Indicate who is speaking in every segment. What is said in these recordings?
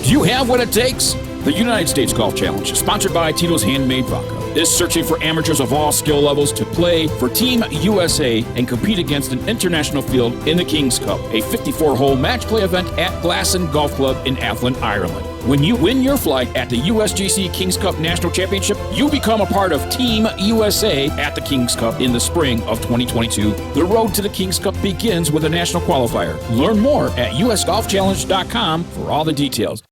Speaker 1: Do you have what it takes? The United States Golf Challenge, sponsored by Tito's Handmade Vodka, is searching for amateurs of all skill levels to play for Team USA and compete against an international field in the King's Cup, a 54-hole match play event at Glasson Golf Club in Athlone, Ireland. When you win your flight at the USGC King's Cup National Championship, you become a part of Team USA at the King's Cup in the spring of 2022. The road to the King's Cup begins with a national qualifier. Learn more at usgolfchallenge.com for all the details.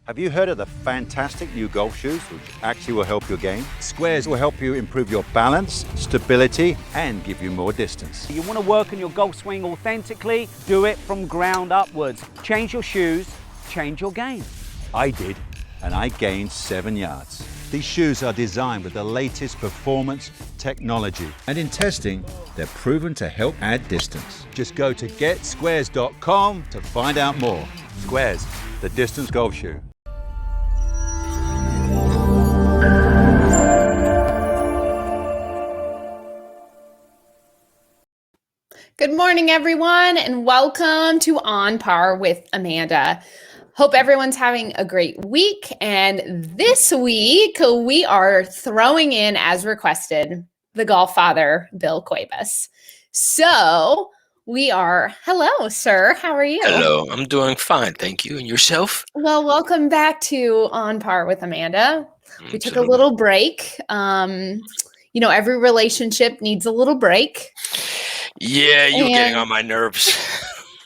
Speaker 2: Have you heard of the fantastic new golf shoes which actually will help your game? Squares will help you improve your balance, stability, and give you more distance.
Speaker 3: You want to work on your golf swing authentically? Do it from ground upwards. Change your shoes, change your game.
Speaker 2: I did, and I gained 7 yards. These shoes are designed with the latest performance technology. And in testing, they're proven to help add distance. Just go to getsquares.com to find out more. Squares, the distance golf shoe.
Speaker 4: Good morning, everyone, and welcome to On Par with Amanda. Hope everyone's having a great week. And this week, we are throwing in, as requested, the golf father, Bill Cuevas. So hello, sir. How are you?
Speaker 5: Hello, I'm doing fine. Thank you. And yourself?
Speaker 4: Well, welcome back to On Par with Amanda. We took a little break. Every relationship needs a little break.
Speaker 5: Yeah, you were getting on my nerves.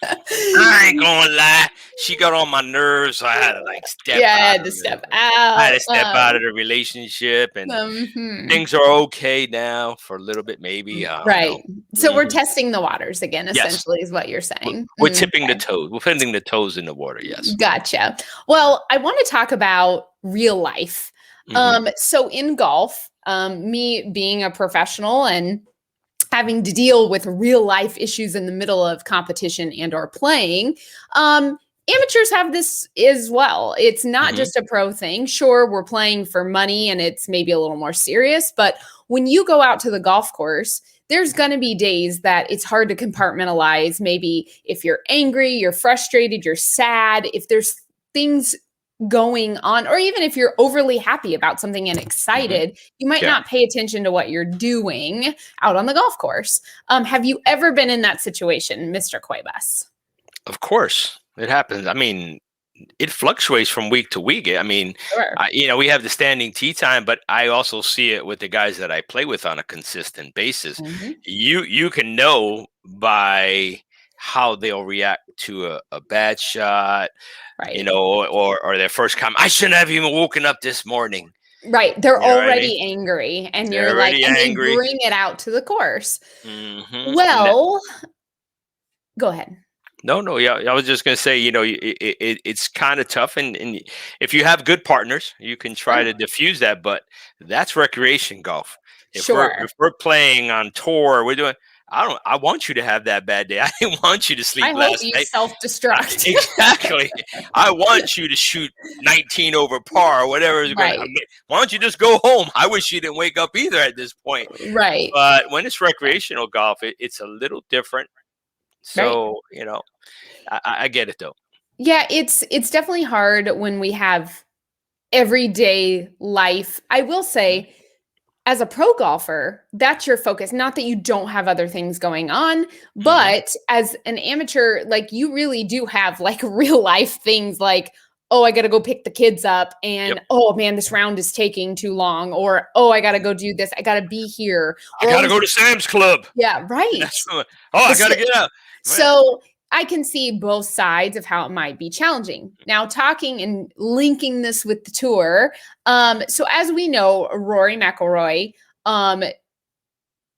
Speaker 5: I ain't gonna lie. She got on my nerves, so I had to step out.
Speaker 4: I had to step out.
Speaker 5: I had to step out of the relationship, and things are okay now for a little bit, maybe.
Speaker 4: Right. So we're testing the waters again, essentially, is what you're saying.
Speaker 5: We're tipping the toes. We're putting the toes in the water, yes.
Speaker 4: Gotcha. Well, I want to talk about real life. So in golf, me being a professional and having to deal with real life issues in the middle of competition and or playing, amateurs have this as well. It's not just a pro thing. Sure, we're playing for money and it's maybe a little more serious, but when you go out to the golf course, there's going to be days that it's hard to compartmentalize. Maybe if you're angry, you're frustrated, you're sad, if there's things going on, or even if you're overly happy about something and excited, you might not pay attention to what you're doing out on the golf course. Have you ever been in that situation, Mr. Cuevas?
Speaker 5: Of course, it happens. I mean, it fluctuates from week to week. I mean, sure. We have the standing tee time, but I also see it with the guys that I play with on a consistent basis. You can know by how they'll react to a bad shot, right? Or their first comment. I shouldn't have even woken up this morning.
Speaker 4: Right. They're already angry, and you're like, and they bring it out to the course. Well, go ahead.
Speaker 5: No. Yeah, I was just going to say, it's kind of tough. And if you have good partners, you can try to diffuse that. But that's recreation golf. If we're playing on tour, we're doing. I want you to have that bad day. I didn't want you to sleep last night.
Speaker 4: Self-destruct.
Speaker 5: Exactly. I want you to shoot 19 over par or whatever. Why don't you just go home? I wish you didn't wake up either at this point.
Speaker 4: Right.
Speaker 5: But when it's recreational golf, it's a little different. So, I get it though.
Speaker 4: Yeah, it's definitely hard when we have everyday life. I will say, as a pro golfer, that's your focus. Not that you don't have other things going on, but as an amateur, you really do have real life things like, oh, I got to go pick the kids up, and oh man, this round is taking too long, or oh, I got to go do this. I got to be here.
Speaker 5: I got to go to Sam's Club.
Speaker 4: Yeah, right.
Speaker 5: I got to get out.
Speaker 4: So I can see both sides of how it might be challenging. Now, talking and linking this with the tour. So as we know, Rory McIlroy,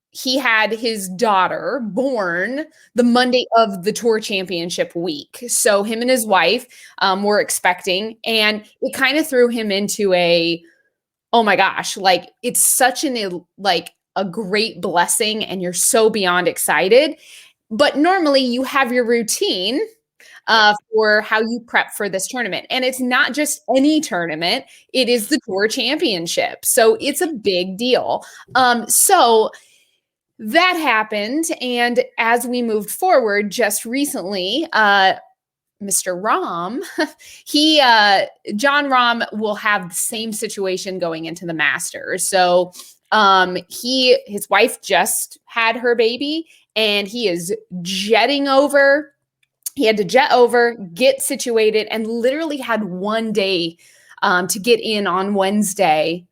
Speaker 4: he had his daughter born the Monday of the tour championship week. So him and his wife were expecting, and it kind of threw him into oh my gosh, it's such a great blessing, and you're so beyond excited. But normally you have your routine for how you prep for this tournament. And it's not just any tournament, it is the Tour Championship. So it's a big deal. So that happened. And as we moved forward just recently, Mr. Rahm, John Rahm will have the same situation going into the Masters. So his wife just had her baby and he is jetting over. He had to jet over, get situated, and literally had one day to get in on Wednesday,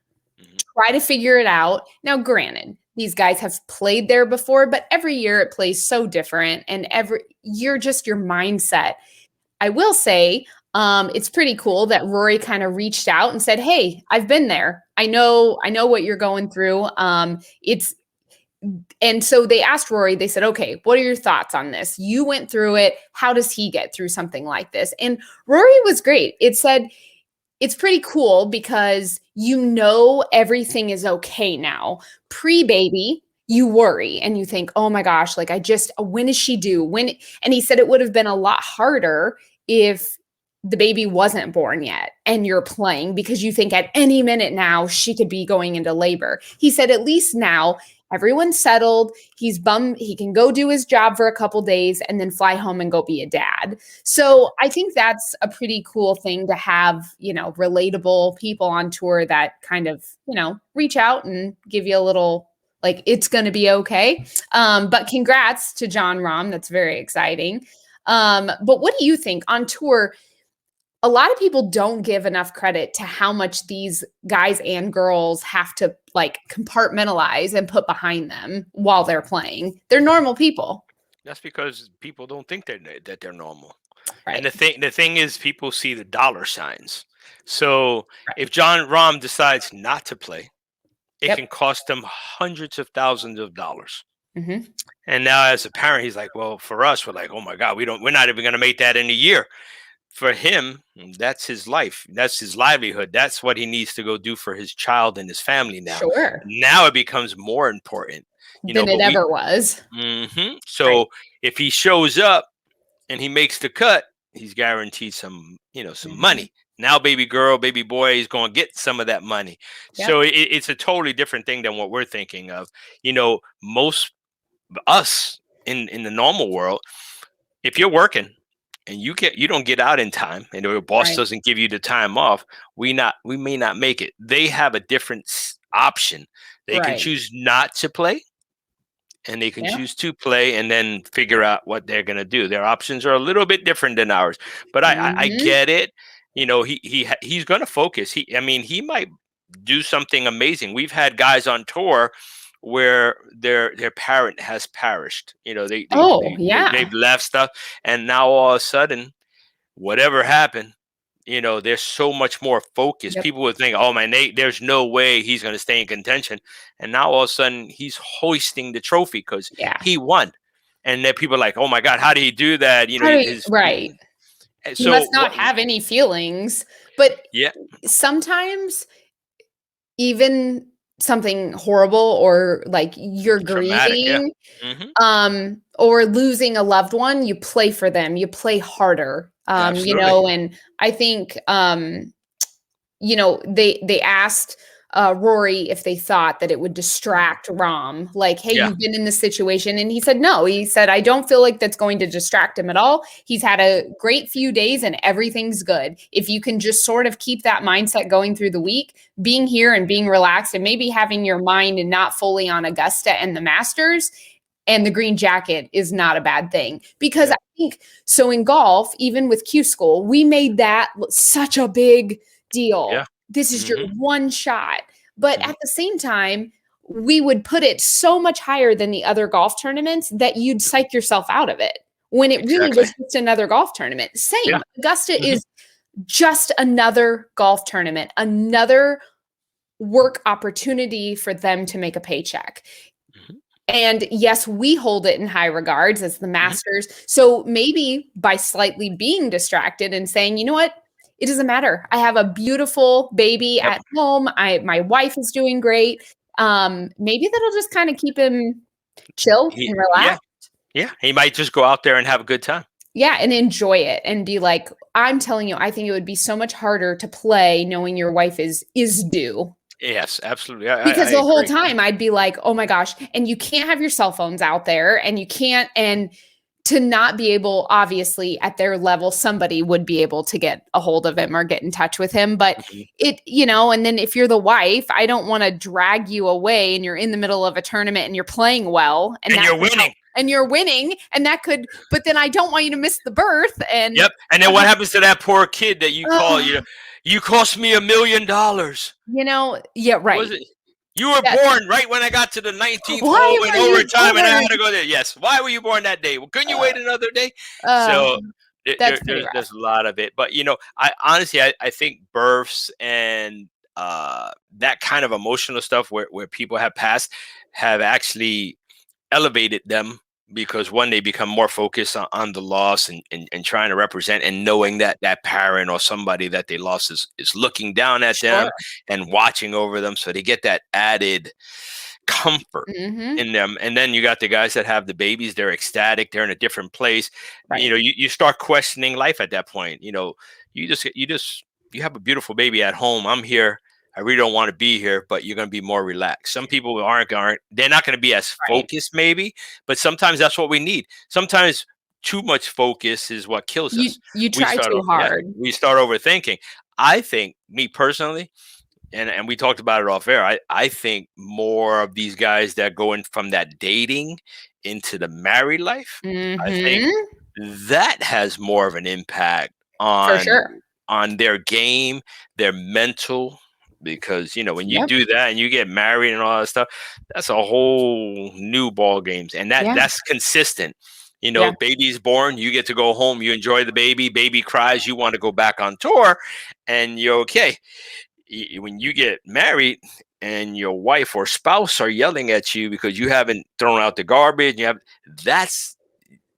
Speaker 4: try to figure it out. Now, granted, these guys have played there before, but every year it plays so different, and every year just your mindset. I will say it's pretty cool that Rory kind of reached out and said, "Hey, I've been there. I know what you're going through." And so they asked Rory, they said, "Okay, what are your thoughts on this? You went through it. How does he get through something like this?" And Rory was great. It said, it's pretty cool because everything is okay now. Pre-baby, you worry and you think, oh my gosh, like when is she due? And he said it would have been a lot harder if the baby wasn't born yet and you're playing because you think at any minute now she could be going into labor. He said, at least now everyone's settled. He's bummed. He can go do his job for a couple days and then fly home and go be a dad. So I think that's a pretty cool thing to have, relatable people on tour that kind of, reach out and give you a little, like, it's going to be okay. But congrats to John Rahm. That's very exciting. But what do you think on tour? A lot of people don't give enough credit to how much these guys and girls have to compartmentalize and put behind them while they're playing. They're normal people.
Speaker 5: That's because people don't think that they're normal.
Speaker 4: Right.
Speaker 5: And the thing is, people see the dollar signs. So if John Rahm decides not to play, it can cost him hundreds of thousands of dollars.
Speaker 4: Mm-hmm.
Speaker 5: And now as a parent, he's like, well, for us, we're like, oh my God, we're not even going to make that in a year. For him, that's his life. That's his livelihood. That's what he needs to go do for his child and his family now.
Speaker 4: Sure.
Speaker 5: Now it becomes more important
Speaker 4: than it ever was.
Speaker 5: So if he shows up and he makes the cut, he's guaranteed some money. Now, baby girl, baby boy, he's going to get some of that money. Yep. So it's a totally different thing than what we're thinking of. Most of us in the normal world, if you're working and you don't get out in time and your boss doesn't give you the time off, we may not make it. They have a different option. They can choose not to play and they can choose to play and then figure out what they're going to do. Their options are a little bit different than ours, but I get it. He's going to focus. He might do something amazing. We've had guys on tour where their parent has perished. They've left stuff, and now all of a sudden, whatever happened, they're so much more focused. Yep. People would think, oh man, there's no way he's going to stay in contention, and now all of a sudden he's hoisting the trophy because he won, and then people are like, oh my God, how did he do that?
Speaker 4: So he must not have any feelings, but sometimes even something horrible or like you're grieving or losing a loved one, you play for them, you play harder, and I think they asked Rory if they thought that it would distract Rahm, like, hey, you've been in this situation. And he said, no, he said, I don't feel like that's going to distract him at all. He's had a great few days and everything's good. If you can just sort of keep that mindset going through the week, being here and being relaxed and maybe having your mind and not fully on Augusta and the Masters and the green jacket is not a bad thing. Because I think so in golf, even with Q School, we made that such a big deal. Yeah. This is your one shot. But at the same time, we would put it so much higher than the other golf tournaments that you'd psych yourself out of it when it really was just another golf tournament. Same. Yeah. Augusta is just another golf tournament, another work opportunity for them to make a paycheck. And yes, we hold it in high regards as the Masters. So maybe by slightly being distracted and saying, you know what? It doesn't matter. I have a beautiful baby at home. My wife is doing great. Maybe that'll just kind of keep him chill and relaxed.
Speaker 5: Yeah. He might just go out there and have a good time.
Speaker 4: Yeah, and enjoy it and be like, I'm telling you, I think it would be so much harder to play knowing your wife is due.
Speaker 5: Yes, absolutely.
Speaker 4: Because
Speaker 5: I
Speaker 4: the whole
Speaker 5: agree.
Speaker 4: time I'd be like, oh my gosh, and you can't have your cell phones out there and you can't, and to not be able, obviously at their level, somebody would be able to get a hold of him or get in touch with him. But
Speaker 5: Mhm.
Speaker 4: it, and then if you're the wife, I don't want to drag you away and you're in the middle of a tournament and you're playing well
Speaker 5: And
Speaker 4: that
Speaker 5: you're
Speaker 4: could help-
Speaker 5: winning.
Speaker 4: and you're winning and that could, but then I don't want you to miss the birth. And
Speaker 5: Yep. And then what happens to that poor kid that you call,
Speaker 4: oh,
Speaker 5: you cost me $1 million.
Speaker 4: yeah, right.
Speaker 5: Was it? You were
Speaker 4: Yes.
Speaker 5: born right when I got to the 19th
Speaker 4: Why
Speaker 5: hole in
Speaker 4: were you
Speaker 5: overtime and I had
Speaker 4: born?
Speaker 5: to go there. Yes. Why were you born that day? Well, couldn't you wait another day?
Speaker 4: Uh,
Speaker 5: So
Speaker 4: that's pretty rough.
Speaker 5: there's a lot of it. But, I honestly, I think births and that kind of emotional stuff where people have passed have actually elevated them because one, they become more focused on the loss and trying to represent and knowing that that parent or somebody that they lost is looking down at them
Speaker 4: Sure.
Speaker 5: and watching over them. So they get that added comfort
Speaker 4: Mm-hmm.
Speaker 5: in them. And then you got the guys that have the babies, they're ecstatic, they're in a different place.
Speaker 4: Right.
Speaker 5: You start questioning life at that point. You have a beautiful baby at home. I'm here. I really don't want to be here, but you're going to be more relaxed. Some people aren't, they're not going to be as
Speaker 4: Right.
Speaker 5: focused maybe, but sometimes that's what we need. Sometimes too much focus is what kills us.
Speaker 4: You try too hard.
Speaker 5: We start overthinking. I think, me personally, and we talked about it off air, I think more of these guys that go in from that dating into the married life, I think that has more of an impact
Speaker 4: For sure.
Speaker 5: on their game, their mental, because when you
Speaker 4: Yep.
Speaker 5: do that and you get married and all that stuff, that's a whole new ball games, and
Speaker 4: Yeah.
Speaker 5: that's consistent.
Speaker 4: Yeah.
Speaker 5: Baby's born, you get to go home, you enjoy the baby cries, you want to go back on tour, and you're okay. When you get married and your wife or spouse are yelling at you because you haven't thrown out the garbage, that's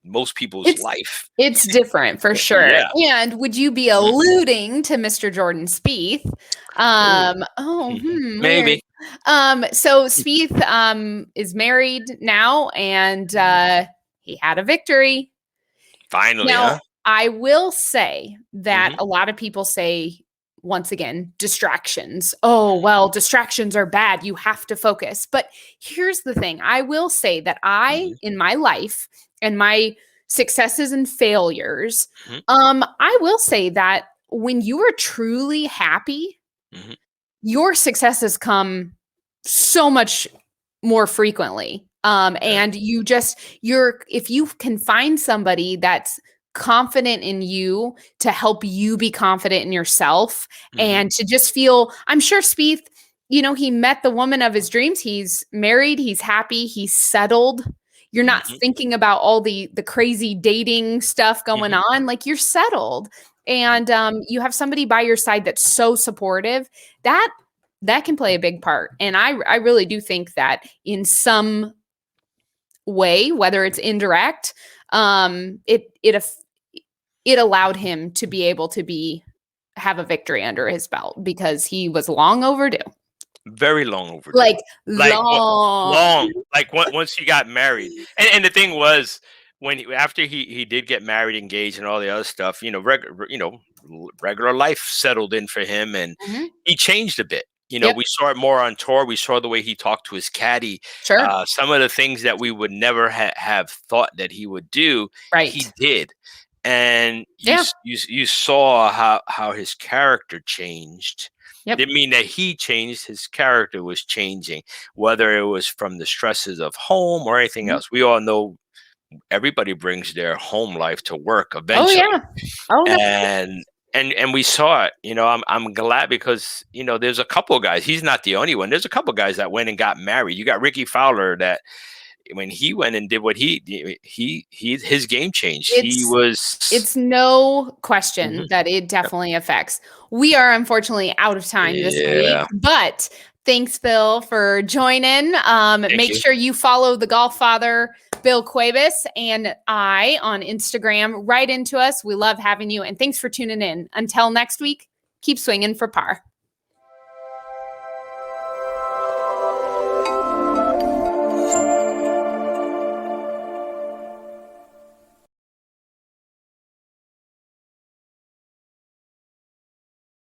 Speaker 5: most people's life.
Speaker 4: It's different for sure.
Speaker 5: Yeah.
Speaker 4: And would you be alluding to Mr. Jordan Spieth?
Speaker 5: Maybe.
Speaker 4: So Spieth is married now, and he had a victory.
Speaker 5: Finally,
Speaker 4: Now,
Speaker 5: huh?
Speaker 4: I will say that
Speaker 5: Mhm.
Speaker 4: a lot of people say, once again, distractions. Oh, well, distractions are bad. You have to focus. But here's the thing. I will say that in my life and my successes and failures,
Speaker 5: Mhm.
Speaker 4: I will say that when you are truly happy,
Speaker 5: Mhm.
Speaker 4: your successes come so much more frequently. And if you can find somebody that's confident in you to help you be confident in yourself and to just feel, I'm sure Spieth, he met the woman of his dreams. He's married, he's happy, he's settled. You're not thinking about all the crazy dating stuff going on. Like, you're settled, and you have somebody by your side that's so supportive. That can play a big part. And I really do think that in some way, whether it's indirect, it allowed him to be able to have a victory under his belt because he was long overdue.
Speaker 5: Very long overdue.
Speaker 4: Like
Speaker 5: long.
Speaker 4: long.
Speaker 5: Like once he got married, and the thing was, after he did get married, engaged, and all the other stuff, regular life settled in for him, and he changed a bit.
Speaker 4: Yep.
Speaker 5: We saw it more on tour. We saw the way he talked to his caddy.
Speaker 4: Sure.
Speaker 5: Some of the things that we would never have thought that he would do,
Speaker 4: Right.
Speaker 5: he did. And you saw how his character changed.
Speaker 4: Yep.
Speaker 5: Didn't mean that he changed. His character was changing, whether it was from the stresses of home or anything else. We all know everybody brings their home life to work eventually.
Speaker 4: Oh, yeah. Oh, no.
Speaker 5: And we saw it. I'm glad because there's a couple of guys. He's not the only one. There's a couple of guys that went and got married. You got Ricky Fowler that when he went and did what his game changed.
Speaker 4: It's no question that it definitely affects. We are unfortunately out of time this week, but thanks, Bill, for joining. Make sure you follow the Golf Father, Bill Cuevas, and I on Instagram. Write into us. We love having you, and thanks for tuning in. Until next week, keep swinging for par.